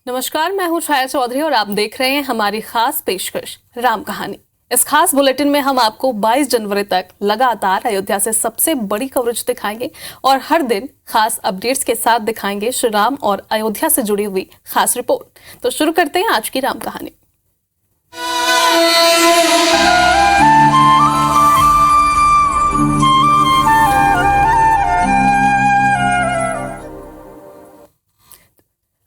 नमस्कार, मैं हूं छाया चौधरी और आप देख रहे हैं हमारी खास पेशकश राम कहानी। इस खास बुलेटिन में हम आपको 22 जनवरी तक लगातार अयोध्या से सबसे बड़ी कवरेज दिखाएंगे और हर दिन खास अपडेट्स के साथ दिखाएंगे श्री राम और अयोध्या से जुड़ी हुई खास रिपोर्ट। तो शुरू करते हैं आज की राम कहानी।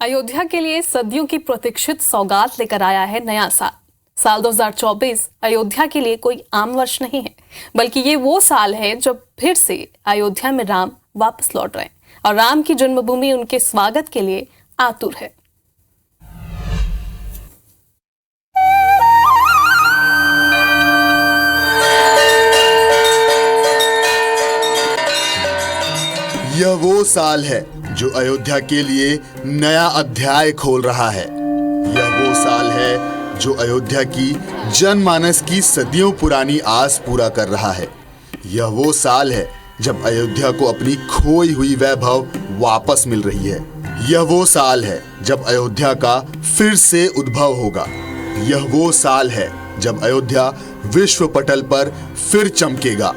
अयोध्या के लिए सदियों की प्रतीक्षित सौगात लेकर आया है नया साल। साल 2024 अयोध्या के लिए कोई आम वर्ष नहीं है, बल्कि ये वो साल है जब फिर से अयोध्या में राम वापस लौट रहे हैं और राम की जन्मभूमि उनके स्वागत के लिए आतुर है। यह वो साल है जो अयोध्या के लिए नया अध्याय खोल रहा है। यह वो साल है जो अयोध्या की जनमानस की सदियों पुरानी आस पूरा कर रहा है। यह वो साल है जब अयोध्या को अपनी खोई हुई वैभव वापस मिल रही है। यह वो साल है जब अयोध्या का फिर से उद्भव होगा। यह वो साल है जब अयोध्या विश्व पटल पर फिर चमकेगा।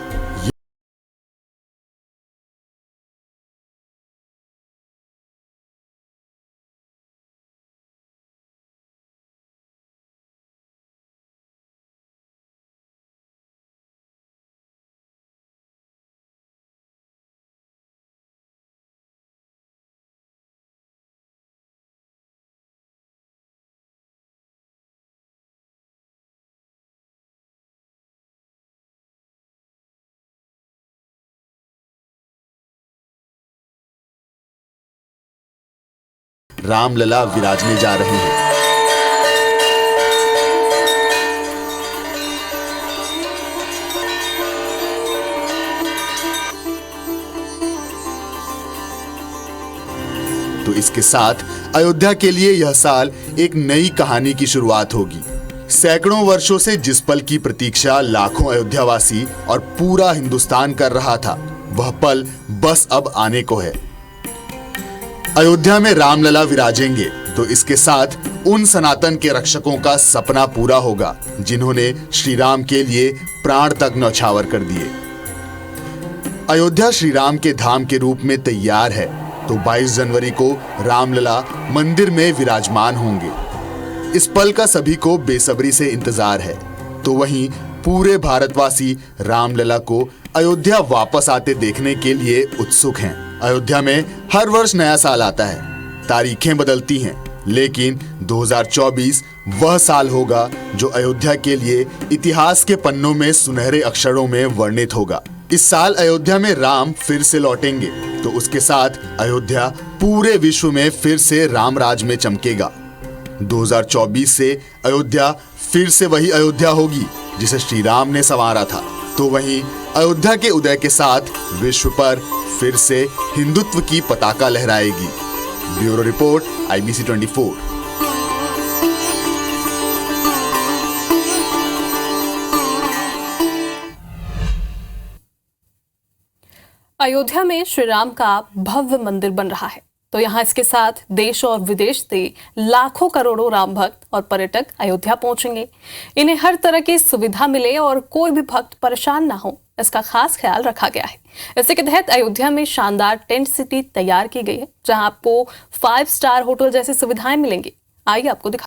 रामलला विराजने जा रहे हैं। तो इसके साथ अयोध्या के लिए यह साल एक नई कहानी की शुरुआत होगी। सैकड़ों वर्षों से जिस पल की प्रतीक्षा लाखों अयोध्यावासी और पूरा हिंदुस्तान कर रहा था, वह पल बस अब आने को है। अयोध्या में रामलला विराजेंगे तो इसके साथ उन सनातन के रक्षकों का सपना पूरा होगा जिन्होंने श्री राम के लिए प्राण तक न्यौछावर कर दिए। अयोध्या श्री राम के धाम के रूप में तैयार है, तो 22 जनवरी को रामलला मंदिर में विराजमान होंगे। इस पल का सभी को बेसब्री से इंतजार है। तो वहीं पूरे भारतवासी रामलला को अयोध्या वापस आते देखने के लिए उत्सुक हैं। अयोध्या में हर वर्ष नया साल आता है, तारीखें बदलती हैं, लेकिन 2024 वह साल होगा जो अयोध्या के लिए इतिहास के पन्नों में सुनहरे अक्षरों में वर्णित होगा। इस साल अयोध्या में राम फिर से लौटेंगे, तो उसके साथ अयोध्या पूरे विश्व में फिर से रामराज में चमकेगा। 2024 से अयोध्या फिर से वही अयोध्या होगी जिसे श्री राम ने संवारा था। तो वहीं अयोध्या के उदय के साथ विश्व पर फिर से हिंदुत्व की पताका लहराएगी। Bureau report, IBC 24। अयोध्या में श्री राम का भव्य मंदिर बन रहा है, तो यहाँ इसके साथ देश और विदेश से लाखों करोड़ों राम भक्त और पर्यटक अयोध्या पहुंचेंगे। इन्हें हर तरह की सुविधा मिले और कोई भी भक्त परेशान ना हो, इसका खास ख्याल रखा गया है। इसी के तहत अयोध्या में शानदार टेंट सिटी तैयार की गई है, जहां आपको 5 स्टार होटल जैसी सुविधाएं मिलेंगी। आइए आपको दिखा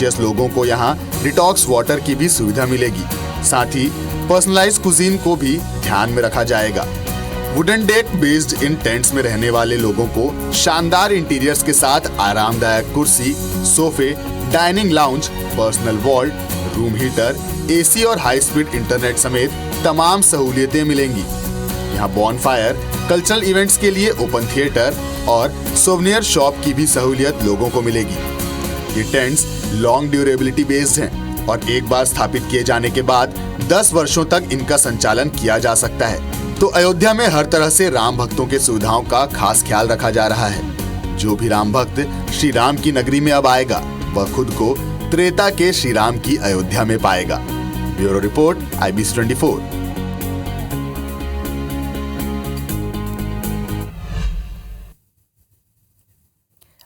कॉन्शियस लोगों को यहाँ डिटॉक्स वाटर की भी सुविधा मिलेगी। साथ ही पर्सनलाइज कुजीन को भी ध्यान में रखा जाएगा। Wooden deck based in tents में रहने वाले लोगों को शानदार इंटीरियर्स के साथ आरामदायक कुर्सी, सोफे, dining lounge, personal vault, room heater, AC और हाई स्पीड इंटरनेट समेत तमाम सहूलियतें मिलेंगी। यहाँ बॉनफायर, कल्चरल इवेंट्स के लिए ओपन थिएटर और सोवेनियर शॉप की भी सहूलियत लोगों को मिलेगी। ये टेंट्स लॉन्ग ड्यूरेबिलिटी बेस्ड हैं और एक बार स्थापित किए जाने के बाद 10 वर्षों तक इनका संचालन किया जा सकता है। तो अयोध्या में हर तरह से राम भक्तों के सुविधाओं का खास ख्याल रखा जा रहा है। जो भी राम भक्त श्री राम की नगरी में अब आएगा वह खुद को त्रेता के श्री राम की अयोध्या में पाएगा। Bureau report, IBC 24।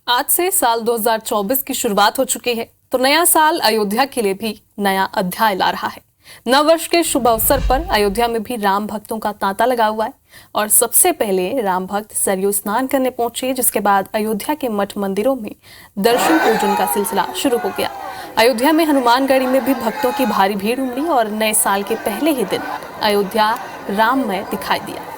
आज से साल 2024 की शुरुआत हो चुकी है, तो नया साल अयोध्या के लिए भी नया अध्याय ला रहा है। नव वर्ष के शुभ अवसर पर अयोध्या में भी राम भक्तों का तांता लगा हुआ है और सबसे पहले राम भक्त सरयू स्नान करने पहुंचे, जिसके बाद अयोध्या के मठ मंदिरों में दर्शन पूजन का सिलसिला शुरू हो गया। अयोध्या में हनुमानगढ़ी में भी भक्तों की भारी भीड़ उमड़ी और नए साल के पहले ही दिन अयोध्या राममय दिखाई दिया।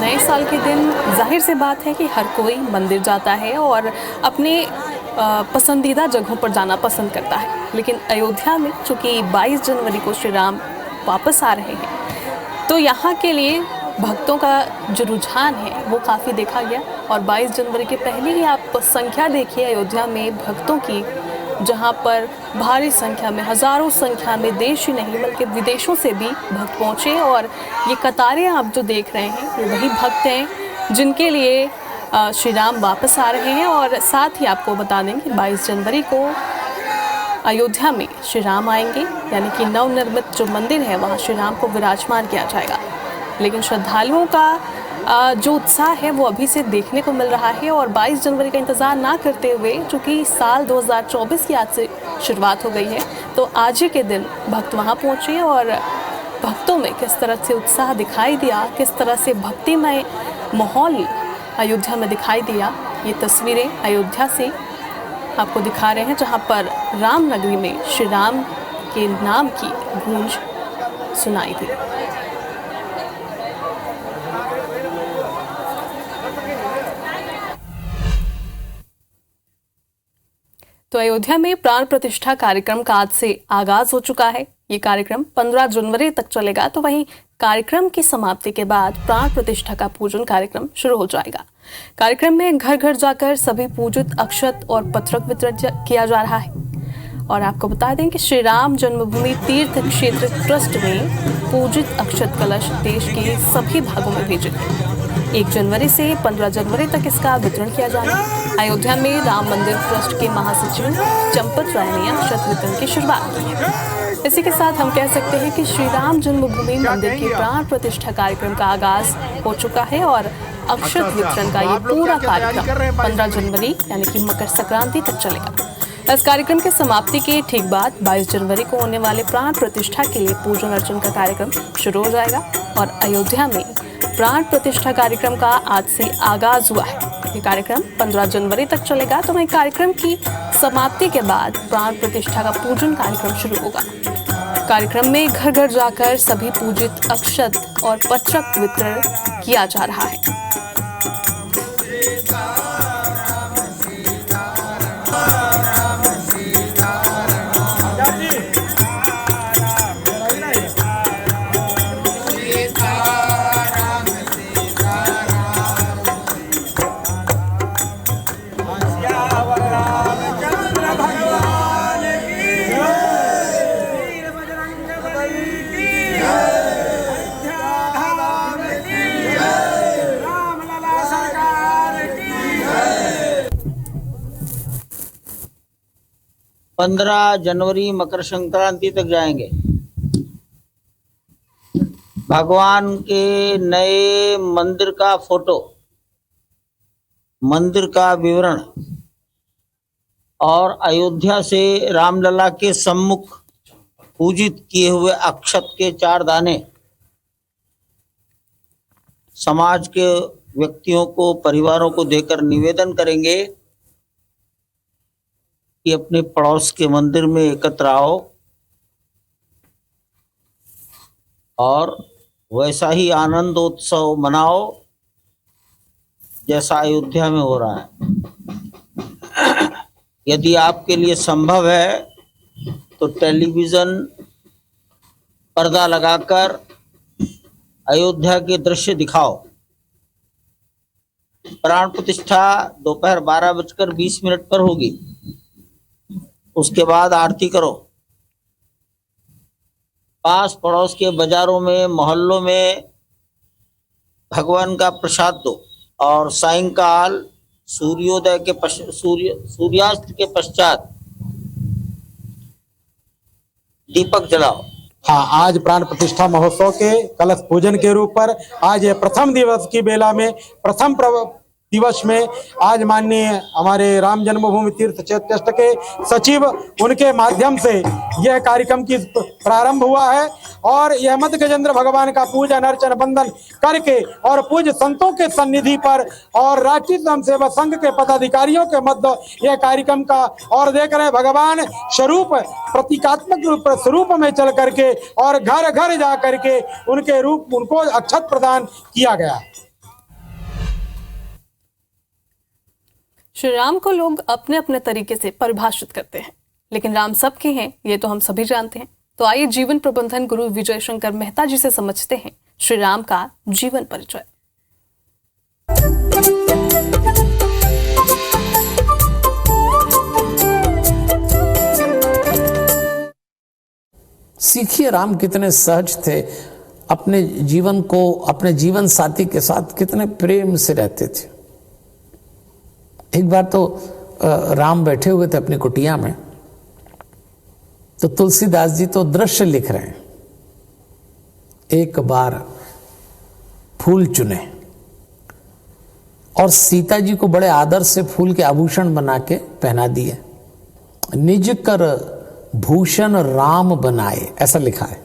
नए साल के दिन जाहिर सी बात है कि हर कोई मंदिर जाता है और अपने पसंदीदा जगहों पर जाना पसंद करता है। लेकिन अयोध्या में चूंकि 22 जनवरी को श्री राम वापस आ रहे हैं, तो यहाँ के लिए भक्तों का जो रुझान है वो काफ़ी देखा गया। और 22 जनवरी के पहले ही आप संख्या देखिए अयोध्या में भक्तों की, जहाँ पर भारी संख्या में, हज़ारों संख्या में देश ही नहीं बल्कि विदेशों से भी भक्त पहुँचे। और ये कतारें आप जो देख रहे हैं ये वही भक्त हैं जिनके लिए श्री राम वापस आ रहे हैं। और साथ ही आपको बता दें कि 22 जनवरी को अयोध्या में श्री राम आएंगे, यानी कि नवनिर्मित जो मंदिर है वहाँ श्री राम को विराजमान किया जाएगा। लेकिन श्रद्धालुओं का जो उत्साह है वो अभी से देखने को मिल रहा है। और 22 जनवरी का इंतज़ार ना करते हुए, चूँकि साल 2024 की आज से शुरुआत हो गई है, तो आज ही के दिन भक्त वहाँ पहुँचे और भक्तों में किस तरह से उत्साह दिखाई दिया, किस तरह से भक्तिमय माहौल अयोध्या में दिखाई दिया, ये तस्वीरें अयोध्या से आपको दिखा रहे हैं, जहाँ पर रामनगरी में श्री राम के नाम की गूंज सुनाई दी। तो अयोध्या में प्राण प्रतिष्ठा कार्यक्रम का आज से आगाज हो चुका है। ये कार्यक्रम 15 जनवरी तक चलेगा। तो वहीं कार्यक्रम की समाप्ति के बाद प्राण प्रतिष्ठा का पूजन कार्यक्रम शुरू हो जाएगा। कार्यक्रम में घर घर जाकर सभी पूजित अक्षत और पत्रक वितरण किया जा रहा है। और आपको बता दें कि श्री राम जन्मभूमि तीर्थ क्षेत्र ट्रस्ट में पूजित अक्षत कलश देश के सभी भागों में भेजे गए। 1 जनवरी से 15 जनवरी तक इसका वितरण किया जाना। अयोध्या में राम मंदिर ट्रस्ट के महासचिव चंपत राय ने अक्षत वितरण की शुरुआत की है। इसी के साथ हम कह सकते हैं कि श्री राम जन्मभूमि मंदिर की प्राण प्रतिष्ठा कार्यक्रम का आगाज हो चुका है और अक्षत वितरण का ये पूरा कार्यक्रम 15 जनवरी यानी कि मकर संक्रांति तक चलेगा। इस कार्यक्रम की समाप्ति के ठीक बाद 22 जनवरी को होने वाले प्राण प्रतिष्ठा के लिए पूजन अर्चन का कार्यक्रम शुरू हो जाएगा। और अयोध्या में प्राण प्रतिष्ठा कार्यक्रम का आज से आगाज हुआ है। ये कार्यक्रम 15 जनवरी तक चलेगा। तो वहीं कार्यक्रम की समाप्ति के बाद प्राण प्रतिष्ठा का पूजन कार्यक्रम शुरू होगा। कार्यक्रम में घर घर जाकर सभी पूजित अक्षत और पत्रक वितरण किया जा रहा है। पंद्रह जनवरी मकर संक्रांति तक जाएंगे। भगवान के नए मंदिर का फोटो, मंदिर का विवरण और अयोध्या से रामलला के सम्मुख पूजित किए हुए अक्षत के 4 दाने समाज के व्यक्तियों को, परिवारों को देकर निवेदन करेंगे कि अपने पड़ोस के मंदिर में एकत्र आओ और वैसा ही आनंदोत्सव मनाओ जैसा अयोध्या में हो रहा है। यदि आपके लिए संभव है तो टेलीविजन पर्दा लगाकर अयोध्या के दृश्य दिखाओ। प्राण प्रतिष्ठा दोपहर 12:20 पर होगी। उसके बाद आरती करो। पास पड़ोस के बाजारों में, मोहल्लों में भगवान का प्रसाद दो और सायंकाल सूर्योदय के सूर्यास्त के पश्चात दीपक जलाओ। हाँ, आज प्राण प्रतिष्ठा महोत्सव के कलश पूजन के रूप पर आज ये प्रथम दिवस की बेला में दिवस में आज माननीय हमारे राम जन्मभूमि तीर्थ क्षेत्र ट्रस्ट के सचिव उनके माध्यम से यह कार्यक्रम की प्रारंभ हुआ है और यह मध्य गजेंद्र भगवान का पूजन अर्चन बंदन करके और पूज्य संतों के सन्निधि पर और राष्ट्रीय स्वयंसेवक संघ के पदाधिकारियों के मध्य यह कार्यक्रम का और देख रहे हैं भगवान स्वरूप प्रतीकात्मक स्वरूप में चल करके और घर घर जा करके उनके रूप उनको अक्षत प्रदान किया गया। श्री राम को लोग अपने अपने तरीके से परिभाषित करते हैं, लेकिन राम सबके हैं ये तो हम सभी जानते हैं। तो आइए जीवन प्रबंधन गुरु विजय शंकर मेहता जी से समझते हैं श्री राम का जीवन परिचय। सीखिए राम कितने सहज थे, अपने जीवन को अपने जीवन साथी के साथ कितने प्रेम से रहते थे। एक बार तो राम बैठे हुए थे अपनी कुटिया में, तो तुलसीदास जी तो दृश्य लिख रहे हैं। एक बार फूल चुने और सीता जी को बड़े आदर से फूल के आभूषण बना के पहना दिए। निज कर भूषण राम बनाए, ऐसा लिखा है।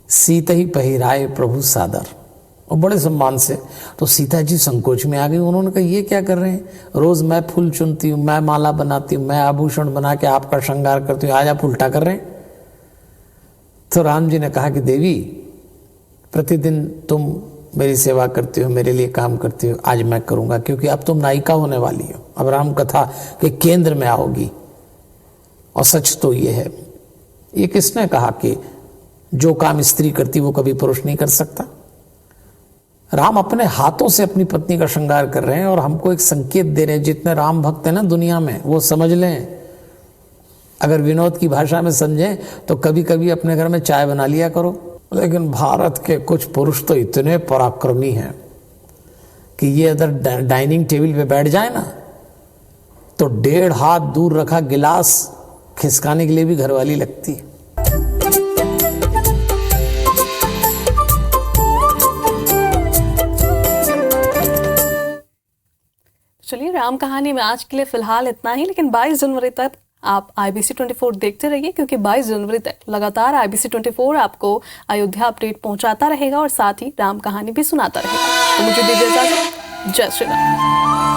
सीता ही पहिराए प्रभु सादर, और बड़े सम्मान से। तो सीता जी संकोच में आ गई। उन्होंने कहा ये क्या कर रहे हैं, रोज मैं फूल चुनती हूँ, मैं माला बनाती हूँ, मैं आभूषण बना के आपका श्रृंगार करती हूँ, आज आप उल्टा कर रहे हैं। तो राम जी ने कहा कि देवी, प्रतिदिन तुम मेरी सेवा करती हो, मेरे लिए काम करती हो, आज मैं करूँगा, क्योंकि अब तुम नायिका होने वाली हो, अब राम कथा के केंद्र में आओगी। और सच तो ये है, ये किसने कहा कि जो काम स्त्री करती वो कभी पुरुष नहीं कर सकता। राम अपने हाथों से अपनी पत्नी का श्रृंगार कर रहे हैं और हमको एक संकेत दे रहे हैं। जितने राम भक्त हैं ना दुनिया में, वो समझ लें, अगर विनोद की भाषा में समझें तो कभी कभी अपने घर में चाय बना लिया करो। लेकिन भारत के कुछ पुरुष तो इतने पराक्रमी हैं कि ये अगर डाइनिंग टेबल पे बैठ जाए ना तो 1.5 हाथ दूर रखा गिलास खिसकाने के लिए भी घरवाली लगती है। चलिए, राम कहानी में आज के लिए फिलहाल इतना ही, लेकिन 22 जनवरी तक आप IBC 24 देखते रहिए, क्योंकि 22 जनवरी तक लगातार IBC 24 आपको अयोध्या अपडेट पहुंचाता रहेगा और साथ ही राम कहानी भी सुनाता रहेगा। तो मुझे दीजिए इजाजत। जय श्री राम।